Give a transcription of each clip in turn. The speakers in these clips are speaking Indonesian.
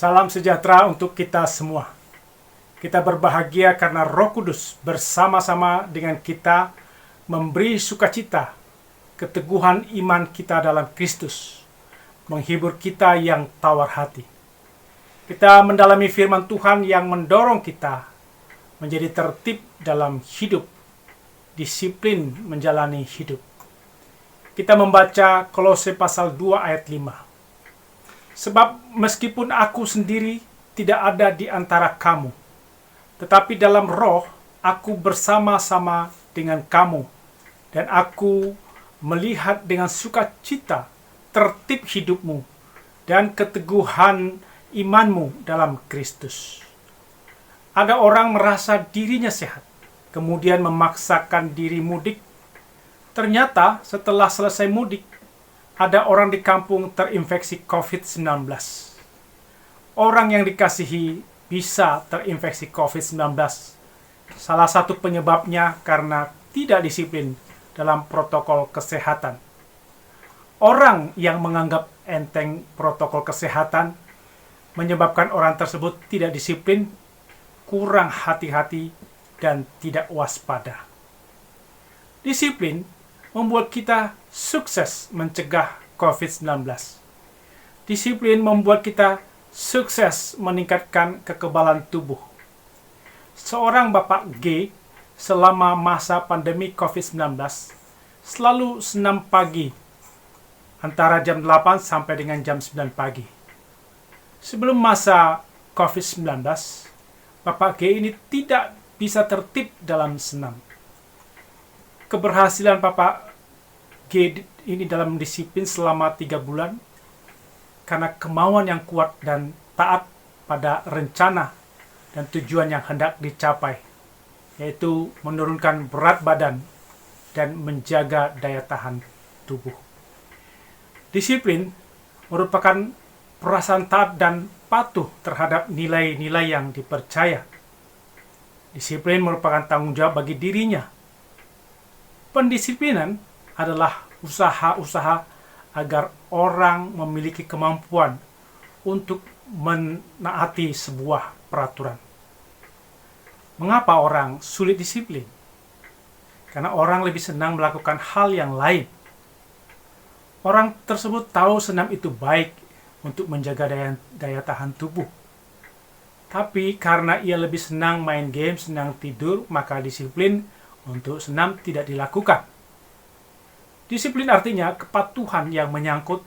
Salam sejahtera untuk kita semua. Kita berbahagia karena Roh Kudus bersama-sama dengan kita memberi sukacita, keteguhan iman kita dalam Kristus, menghibur kita yang tawar hati. Kita mendalami firman Tuhan yang mendorong kita menjadi tertib dalam hidup, disiplin menjalani hidup. Kita membaca Kolose pasal 2 ayat 5. Sebab meskipun aku sendiri tidak ada di antara kamu, tetapi dalam roh aku bersama-sama dengan kamu, dan aku melihat dengan sukacita tertib hidupmu dan keteguhan imanmu dalam Kristus. Ada orang merasa dirinya sehat, kemudian memaksakan diri mudik. Ternyata setelah selesai mudik, ada orang di kampung terinfeksi COVID-19. Orang yang dikasihi bisa terinfeksi COVID-19. Salah satu penyebabnya karena tidak disiplin dalam protokol kesehatan. Orang yang menganggap enteng protokol kesehatan menyebabkan orang tersebut tidak disiplin, kurang hati-hati, dan tidak waspada. Disiplin membuat kita sukses mencegah COVID-19. Disiplin membuat kita sukses meningkatkan kekebalan tubuh. Seorang Bapak G selama masa pandemi COVID-19 selalu senam pagi antara jam 8 sampai dengan jam 9 pagi. Sebelum masa COVID-19, Bapak G ini tidak bisa tertib dalam senam. Keberhasilan Bapak G ini dalam disiplin selama 3 bulan karena kemauan yang kuat dan taat pada rencana dan tujuan yang hendak dicapai, yaitu menurunkan berat badan dan menjaga daya tahan tubuh. Disiplin merupakan perasaan taat dan patuh terhadap nilai-nilai yang dipercaya. Disiplin merupakan tanggung jawab bagi dirinya. Pendisiplinan adalah usaha-usaha agar orang memiliki kemampuan untuk menaati sebuah peraturan. Mengapa orang sulit disiplin? Karena orang lebih senang melakukan hal yang lain. Orang tersebut tahu senam itu baik untuk menjaga daya tahan tubuh. Tapi karena ia lebih senang main game, senang tidur, maka disiplin untuk senam tidak dilakukan. Disiplin artinya kepatuhan yang menyangkut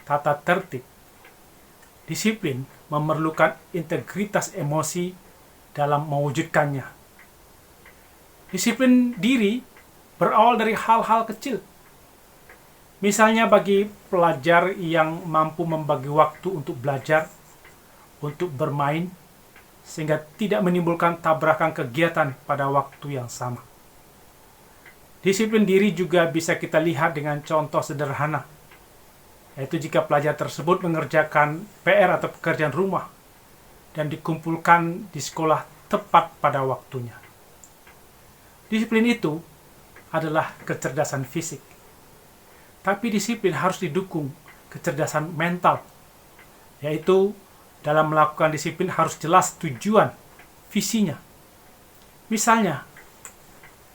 tata tertib. Disiplin memerlukan integritas emosi dalam mewujudkannya. Disiplin diri berawal dari hal-hal kecil. Misalnya bagi pelajar yang mampu membagi waktu untuk belajar, untuk bermain, sehingga tidak menimbulkan tabrakan kegiatan pada waktu yang sama. Disiplin diri juga bisa kita lihat dengan contoh sederhana, yaitu jika pelajar tersebut mengerjakan PR atau pekerjaan rumah dan dikumpulkan di sekolah tepat pada waktunya. Disiplin itu adalah kecerdasan fisik, tapi disiplin harus didukung kecerdasan mental, yaitu dalam melakukan disiplin harus jelas tujuan, visinya. Misalnya,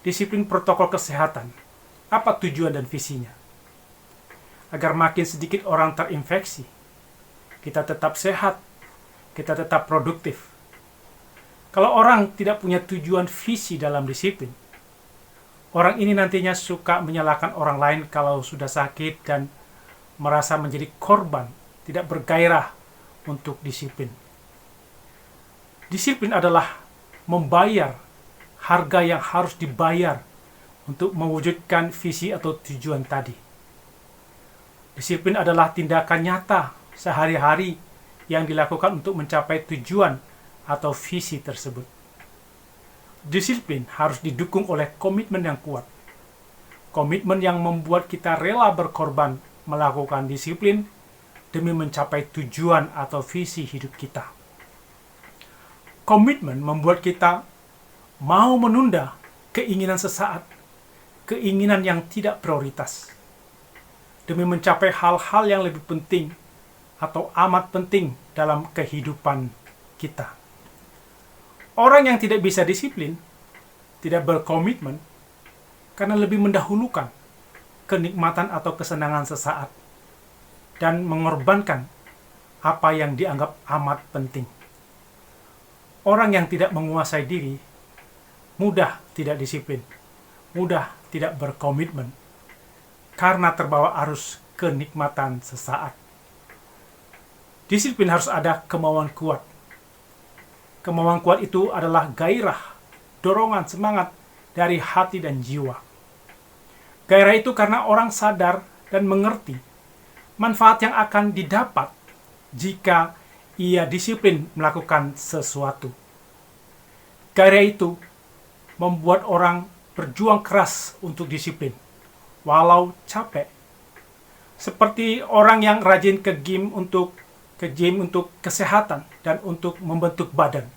disiplin protokol kesehatan. Apa tujuan dan visinya? Agar makin sedikit orang terinfeksi, kita tetap sehat, kita tetap produktif. Kalau orang tidak punya tujuan visi dalam disiplin, orang ini nantinya suka menyalahkan orang lain kalau sudah sakit dan merasa menjadi korban, tidak bergairah untuk disiplin. Disiplin adalah membayar harga yang harus dibayar untuk mewujudkan visi atau tujuan tadi. Disiplin adalah tindakan nyata sehari-hari yang dilakukan untuk mencapai tujuan atau visi tersebut. Disiplin harus didukung oleh komitmen yang kuat. Komitmen yang membuat kita rela berkorban melakukan disiplin demi mencapai tujuan atau visi hidup kita. Komitmen membuat kita mau menunda keinginan sesaat, keinginan yang tidak prioritas, demi mencapai hal-hal yang lebih penting atau amat penting dalam kehidupan kita. Orang yang tidak bisa disiplin, tidak berkomitmen, karena lebih mendahulukan kenikmatan atau kesenangan sesaat, dan mengorbankan apa yang dianggap amat penting. Orang yang tidak menguasai diri, mudah tidak disiplin, mudah tidak berkomitmen, karena terbawa arus kenikmatan sesaat. Disiplin harus ada kemauan kuat. Kemauan kuat itu adalah gairah, dorongan, semangat dari hati dan jiwa. Gairah itu karena orang sadar dan mengerti manfaat yang akan didapat jika ia disiplin melakukan sesuatu. Gairah itu membuat orang berjuang keras untuk disiplin, walau capek. Seperti orang yang rajin ke gym untuk kesehatan dan untuk membentuk badan.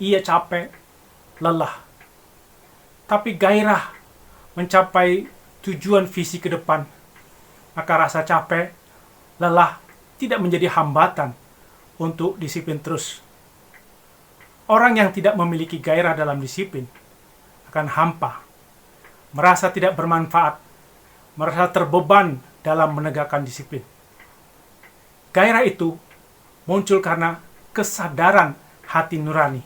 Ia capek, lelah. Tapi gairah mencapai tujuan visi ke depan, maka rasa capek, lelah tidak menjadi hambatan untuk disiplin terus. Orang yang tidak memiliki gairah dalam disiplin akan hampa, merasa tidak bermanfaat, merasa terbeban dalam menegakkan disiplin. Gairah itu muncul karena kesadaran hati nurani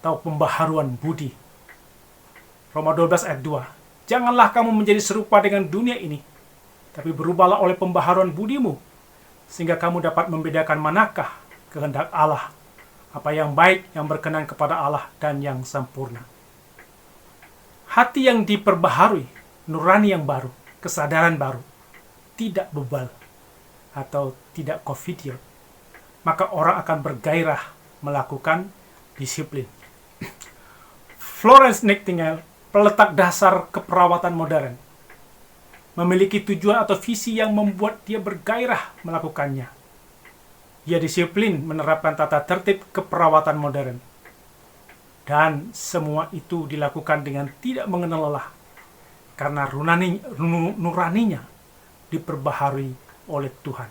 atau pembaharuan budi. Roma 12 ayat 2. Janganlah kamu menjadi serupa dengan dunia ini, tapi berubahlah oleh pembaharuan budimu, sehingga kamu dapat membedakan manakah kehendak Allah, apa yang baik, yang berkenan kepada Allah, dan yang sempurna. Hati yang diperbaharui, nurani yang baru, kesadaran baru, tidak bebal atau tidak covidiot, maka orang akan bergairah melakukan disiplin. Florence Nightingale, peletak dasar keperawatan modern, memiliki tujuan atau visi yang membuat dia bergairah melakukannya. Ia disiplin menerapkan tata tertib keperawatan modern. Dan semua itu dilakukan dengan tidak mengenal lelah, karena nuraninya diperbaharui oleh Tuhan.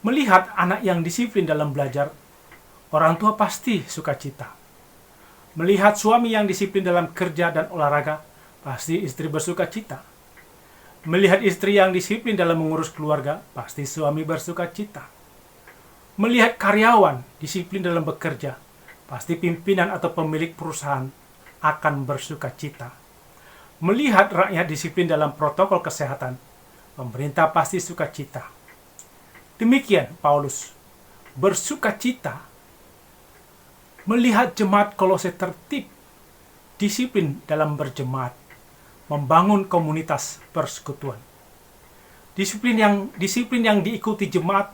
Melihat anak yang disiplin dalam belajar, orang tua pasti sukacita. Melihat suami yang disiplin dalam kerja dan olahraga, pasti istri bersukacita. Melihat istri yang disiplin dalam mengurus keluarga, pasti suami bersukacita. Melihat karyawan disiplin dalam bekerja, pasti pimpinan atau pemilik perusahaan akan bersukacita. Melihat rakyat disiplin dalam protokol kesehatan, pemerintah pasti sukacita. Demikian Paulus bersukacita melihat jemaat Kolose tertib, disiplin dalam berjemaat, membangun komunitas persekutuan. Disiplin yang diikuti jemaat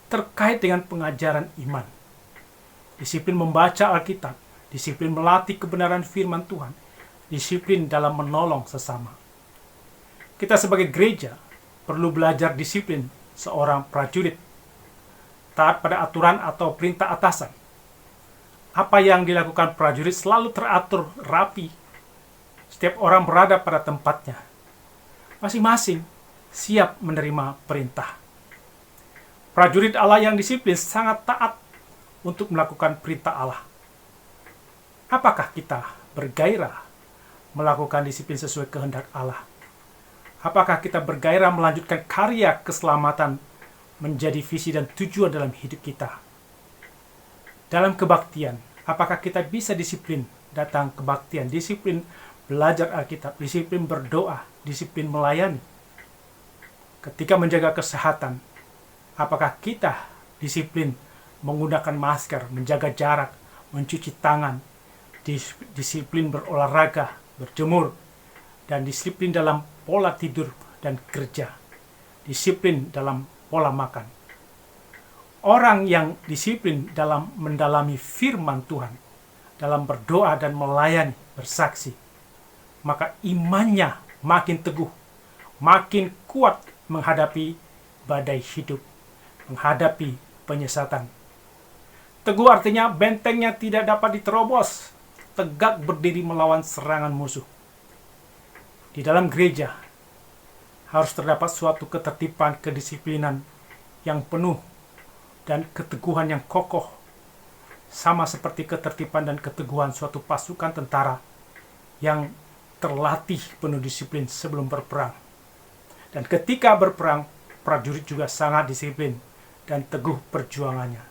terkait dengan pengajaran iman. Disiplin membaca Alkitab, disiplin melatih kebenaran firman Tuhan, disiplin dalam menolong sesama. Kita sebagai gereja perlu belajar disiplin seorang prajurit, taat pada aturan atau perintah atasan. Apa yang dilakukan prajurit selalu teratur rapi. Setiap orang berada pada tempatnya. Masing-masing siap menerima perintah. Prajurit Allah yang disiplin sangat taat untuk melakukan perintah Allah. Apakah kita bergairah melakukan disiplin sesuai kehendak Allah? Apakah kita bergairah melanjutkan karya keselamatan menjadi visi dan tujuan dalam hidup kita? Dalam kebaktian, apakah kita bisa disiplin datang kebaktian, disiplin belajar Alkitab, disiplin berdoa, disiplin melayani? Ketika menjaga kesehatan, apakah kita disiplin menggunakan masker, menjaga jarak, mencuci tangan, disiplin berolahraga, berjemur, dan disiplin dalam pola tidur dan kerja, disiplin dalam pola makan? Orang yang disiplin dalam mendalami firman Tuhan, dalam berdoa dan melayani, bersaksi, maka imannya makin teguh, makin kuat menghadapi badai hidup, menghadapi penyesatan. Teguh artinya bentengnya tidak dapat diterobos, tegak berdiri melawan serangan musuh. Di dalam gereja harus terdapat suatu ketertiban, kedisiplinan yang penuh dan keteguhan yang kokoh, sama seperti ketertiban dan keteguhan suatu pasukan tentara yang terlatih penuh disiplin sebelum berperang. Dan ketika berperang, prajurit juga sangat disiplin dan teguh perjuangannya.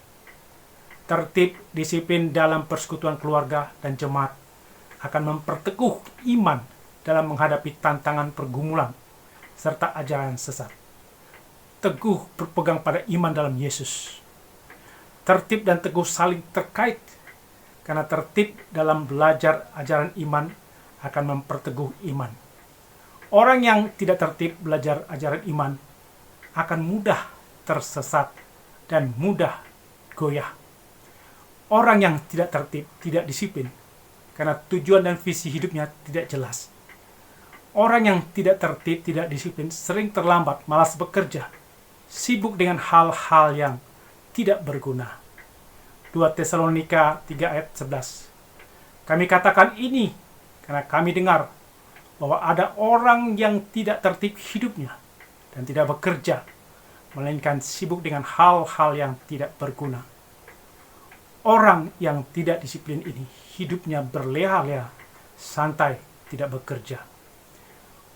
Tertib, disiplin dalam persekutuan keluarga dan jemaat akan memperteguh iman dalam menghadapi tantangan pergumulan serta ajaran sesat. Teguh berpegang pada iman dalam Yesus. Tertib dan teguh saling terkait, karena tertib dalam belajar ajaran iman akan memperteguh iman. Orang yang tidak tertib belajar ajaran iman akan mudah tersesat dan mudah goyah. Orang yang tidak tertib, tidak disiplin, karena tujuan dan visi hidupnya tidak jelas. Orang yang tidak tertib, tidak disiplin, sering terlambat, malas bekerja, sibuk dengan hal-hal yang tidak berguna. 2 Tesalonika 3 ayat 11. Kami katakan ini karena kami dengar bahwa ada orang yang tidak tertib hidupnya dan tidak bekerja, melainkan sibuk dengan hal-hal yang tidak berguna. Orang yang tidak disiplin ini hidupnya berleha-leha, santai, tidak bekerja.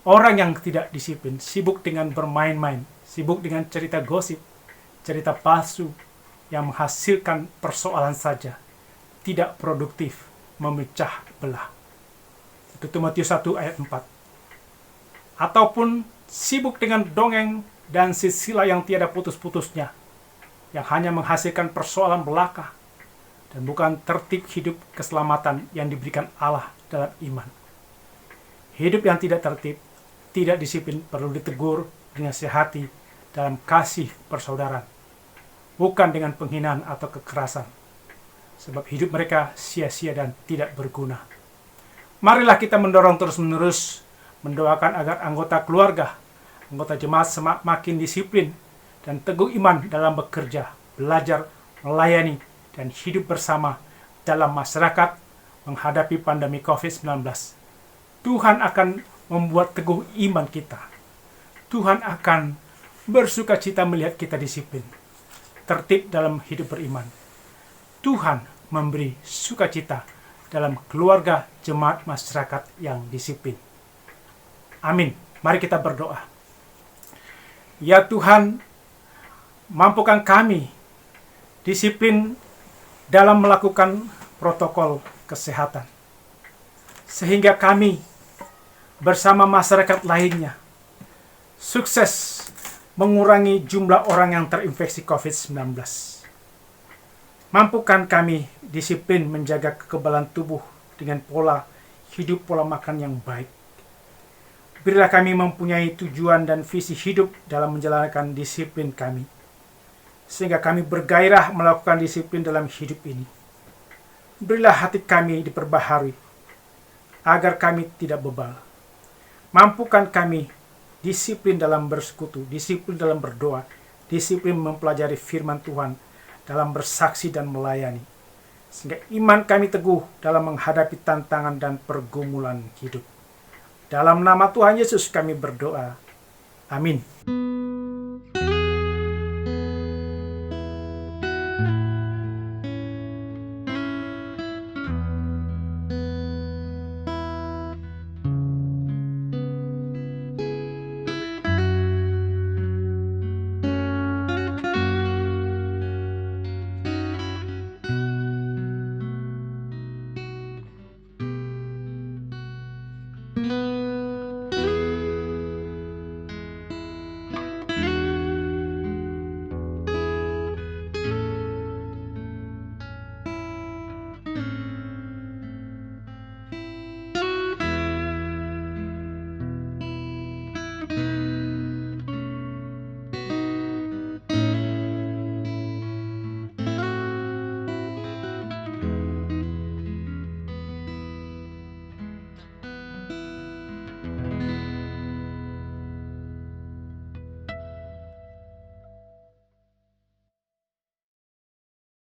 Orang yang tidak disiplin sibuk dengan bermain-main, sibuk dengan cerita gosip, cerita palsu yang menghasilkan persoalan saja, tidak produktif, memecah belah. 1 Timotius 1 ayat 4. Ataupun sibuk dengan dongeng dan silsilah yang tiada putus-putusnya, yang hanya menghasilkan persoalan belaka, dan bukan tertib hidup keselamatan yang diberikan Allah dalam iman. Hidup yang tidak tertib, tidak disiplin perlu ditegur, dinasihati dalam kasih persaudaraan, bukan dengan penghinaan atau kekerasan, sebab hidup mereka sia-sia dan tidak berguna. Marilah kita mendorong terus-menerus, mendoakan agar anggota keluarga, anggota jemaat semakin disiplin dan teguh iman dalam bekerja, belajar, melayani, dan hidup bersama dalam masyarakat menghadapi pandemi COVID-19. Tuhan akan membuat teguh iman kita. Tuhan akan bersuka cita melihat kita disiplin, tertib dalam hidup beriman. Tuhan memberi sukacita dalam keluarga jemaat masyarakat yang disiplin. Amin. Mari kita berdoa. Ya Tuhan, mampukan kami disiplin dalam melakukan protokol kesehatan, sehingga kami bersama masyarakat lainnya sukses mengurangi jumlah orang yang terinfeksi COVID-19. Mampukan kami disiplin menjaga kekebalan tubuh dengan pola hidup, pola makan yang baik. Berilah kami mempunyai tujuan dan visi hidup dalam menjalankan disiplin kami, sehingga kami bergairah melakukan disiplin dalam hidup ini. Berilah hati kami diperbaharui, agar kami tidak bebal. Mampukan kami disiplin dalam bersekutu, disiplin dalam berdoa, disiplin mempelajari firman Tuhan, dalam bersaksi dan melayani, sehingga iman kami teguh dalam menghadapi tantangan dan pergumulan hidup. Dalam nama Tuhan Yesus kami berdoa. Amin.